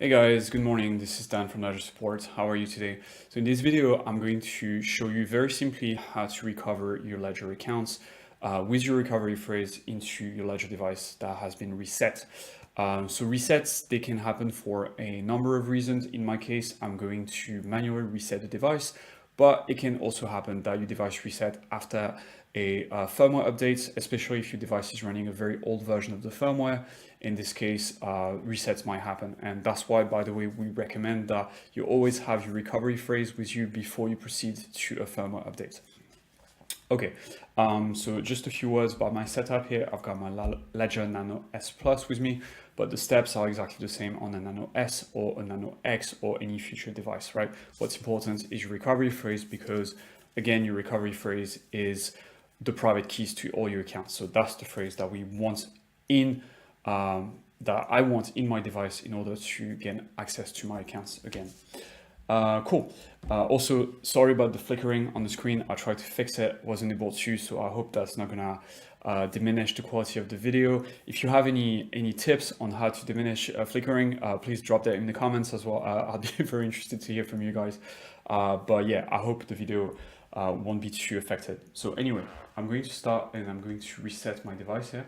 Hey guys, good morning. This is Dan from Ledger Support. How are you today? So in this video, I'm going to show you very simply how to recover your Ledger accounts with your recovery phrase into your Ledger device that has been reset. So resets, they can happen for a number of reasons. In my case, I'm going to manually reset the device, but it can also happen that your device reset after a firmware update, especially if your device is running a very old version of the firmware. In this case, resets might happen. And that's why, by the way, we recommend that you always have your recovery phrase with you before you proceed to a firmware update. Okay, so just a few words about my setup here. I've got my Ledger Nano S Plus with me, but the steps are exactly the same on a Nano S or a Nano X or any future device, right? What's important is your recovery phrase because, again, your recovery phrase is the private keys to all your accounts. So that's the phrase that we want in, that I want in my device in order to gain access to my accounts again. Cool. Also, sorry about the flickering on the screen. I tried to fix it, wasn't able to, so I hope that's not gonna diminish the quality of the video. If you have any tips on how to diminish flickering, please drop that in the comments as well. I'll be very interested to hear from you guys. But yeah, I hope the video won't be too affected. So anyway, I'm going to start and I'm going to reset my device here.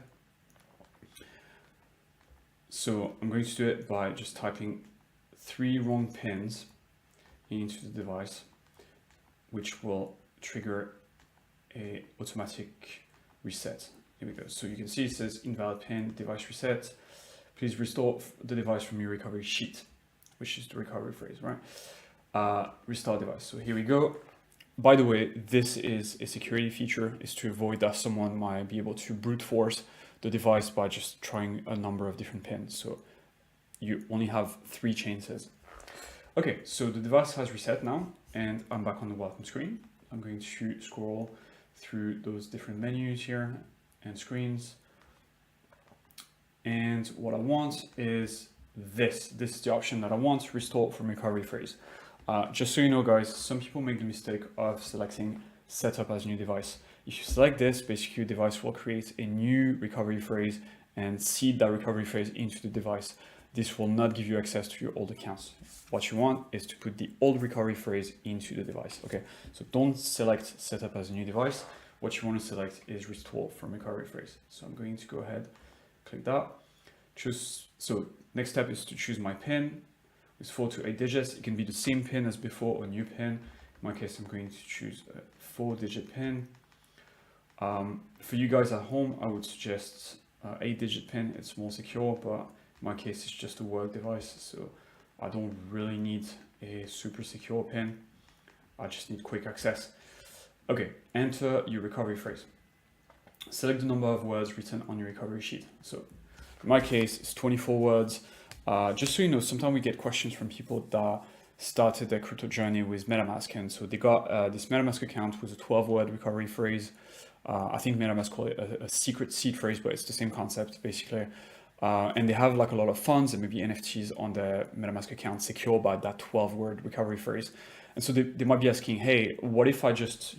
So I'm going to do it by just typing 3 wrong pins into the device, which will trigger a automatic reset. Here we go. So you can see it says invalid pin, device reset. Please restore the device from your recovery sheet, which is the recovery phrase, right? Restart device. So here we go. By the way, this is a security feature, is to avoid that someone might be able to brute force the device by just trying a number of different pins. So you only have 3 chances. Okay, so the device has reset now, and I'm back on the welcome screen. I'm going to scroll through those different menus here and screens. And what I want is this. This is the option that I want, restore from recovery phrase. Just so you know, guys, some people make the mistake of selecting setup as new device. If you select this, basically your device will create a new recovery phrase and seed that recovery phrase into the device. This will not give you access to your old accounts. What you want is to put the old recovery phrase into the device. Okay, so don't select setup as a new device. What you want to select is restore from recovery phrase. So I'm going to go ahead, click that. So next step is to choose my pin with 4 to 8 digits. It can be the same pin as before or a new pin. In my case, I'm going to choose a 4-digit pin. For you guys at home, I would suggest 8-digit pin. It's more secure, but in my case, it's just a work device, so I don't really need a super secure pin. I just need quick access. Okay, enter your recovery phrase. Select the number of words written on your recovery sheet. So in my case, it's 24 words. Just so you know, sometimes we get questions from people that started their crypto journey with MetaMask, and so they got this MetaMask account with a 12-word recovery phrase. I think MetaMask call it a secret seed phrase, but it's the same concept basically. And they have like a lot of funds and maybe NFTs on their MetaMask account secured by that 12-word recovery phrase. And so they might be asking, hey, what if I just,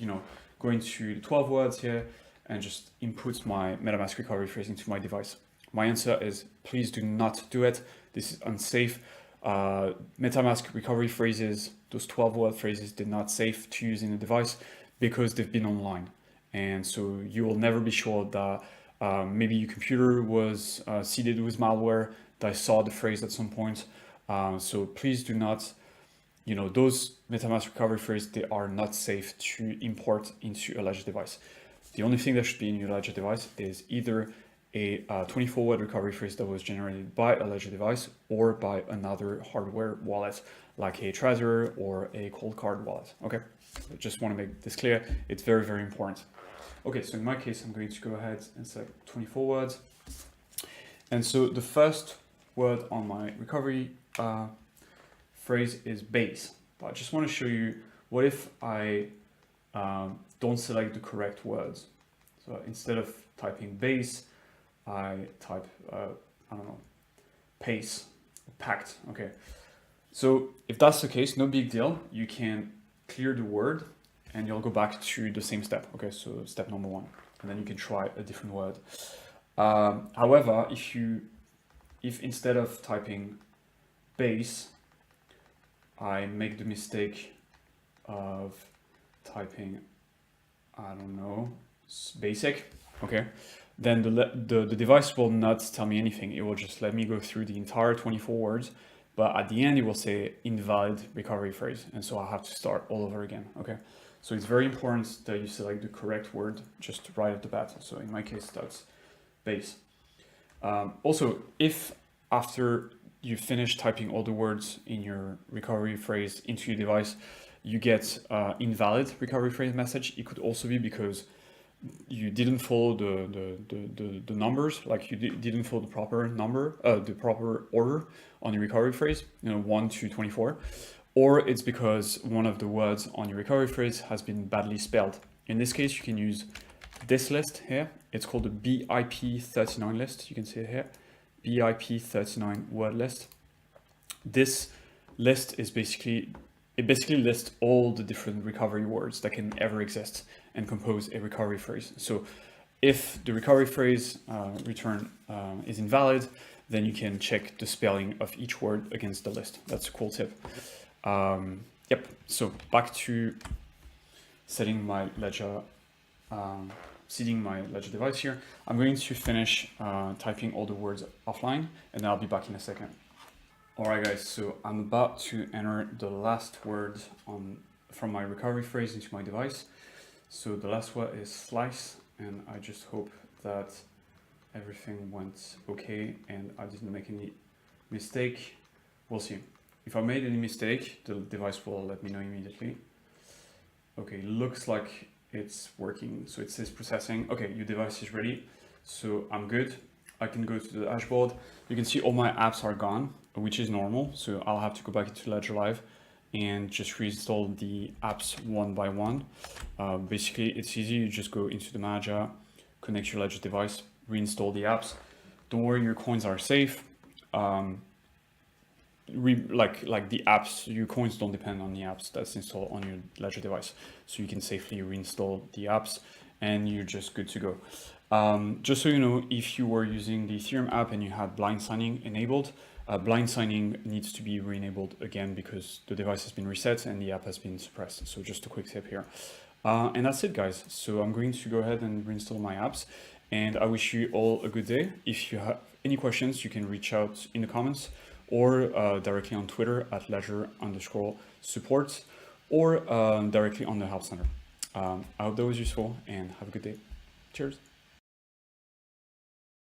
go into the 12 words here and just input my MetaMask recovery phrase into my device? My answer is please do not do it. This is unsafe. MetaMask recovery phrases, those 12-word phrases, they're not safe to use in the device because they've been online. And so you will never be sure that maybe your computer was seeded with malware that saw the phrase at some point. So please do not, those MetaMask recovery phrases, they are not safe to import into a Ledger device. The only thing that should be in your Ledger device is either a 24-word recovery phrase that was generated by a Ledger device or by another hardware wallet like a Trezor or a cold card wallet. Okay, I just want to make this clear. It's very, very important. Okay, so in my case, I'm going to go ahead and select 24 words. And so the first word on my recovery phrase is base. But I just want to show you what if I don't select the correct words. So instead of typing base, I type, pace, packed. Okay, so if that's the case, no big deal. You can clear the word and you'll go back to the same step. Okay, so step number 1, and then you can try a different word. However, if instead of typing base, I make the mistake of typing, I don't know, basic, okay, then the device will not tell me anything. It will just let me go through the entire 24 words, but at the end it will say invalid recovery phrase, and so I have to start all over again, okay? So it's very important that you select the correct word just right off the bat. So in my case, that's base. Also, if after you finish typing all the words in your recovery phrase into your device, you get invalid recovery phrase message, it could also be because you didn't follow the numbers, like you didn't follow the proper number, the proper order on your recovery phrase, 1 to 24, or it's because one of the words on your recovery phrase has been badly spelled. In this case, you can use this list here. It's called the BIP39 list. You can see it here, BIP39 word list. This list is basically lists all the different recovery words that can ever exist and compose a recovery phrase. So if the recovery phrase return is invalid, then you can check the spelling of each word against the list. That's a cool tip. Yep, so back to setting my ledger, seeding my ledger device here. I'm going to finish typing all the words offline, and I'll be back in a second. All right, guys, so I'm about to enter the last word from my recovery phrase into my device. So the last word is slice, and I just hope that everything went okay and I didn't make any mistake. We'll see. If I made any mistake, the device will let me know immediately. Okay, looks like it's working. So it says processing. Okay, your device is ready. So I'm good. I can go to the dashboard. You can see all my apps are gone, which is normal. So I'll have to go back into Ledger Live and just reinstall the apps one by one. Basically, it's easy. You just go into the manager, connect your Ledger device, reinstall the apps. Don't worry, your coins are safe. Like the apps, your coins don't depend on the apps that's installed on your Ledger device. So you can safely reinstall the apps and you're just good to go. Just so you know, if you were using the Ethereum app and you had blind signing enabled, blind signing needs to be re-enabled again because the device has been reset and the app has been suppressed. So just a quick tip here. And that's it, guys. So I'm going to go ahead and reinstall my apps, and I wish you all a good day. If you have any questions, you can reach out in the comments or directly on Twitter at ledger_support or directly on the help center. I hope that was useful and have a good day. Cheers.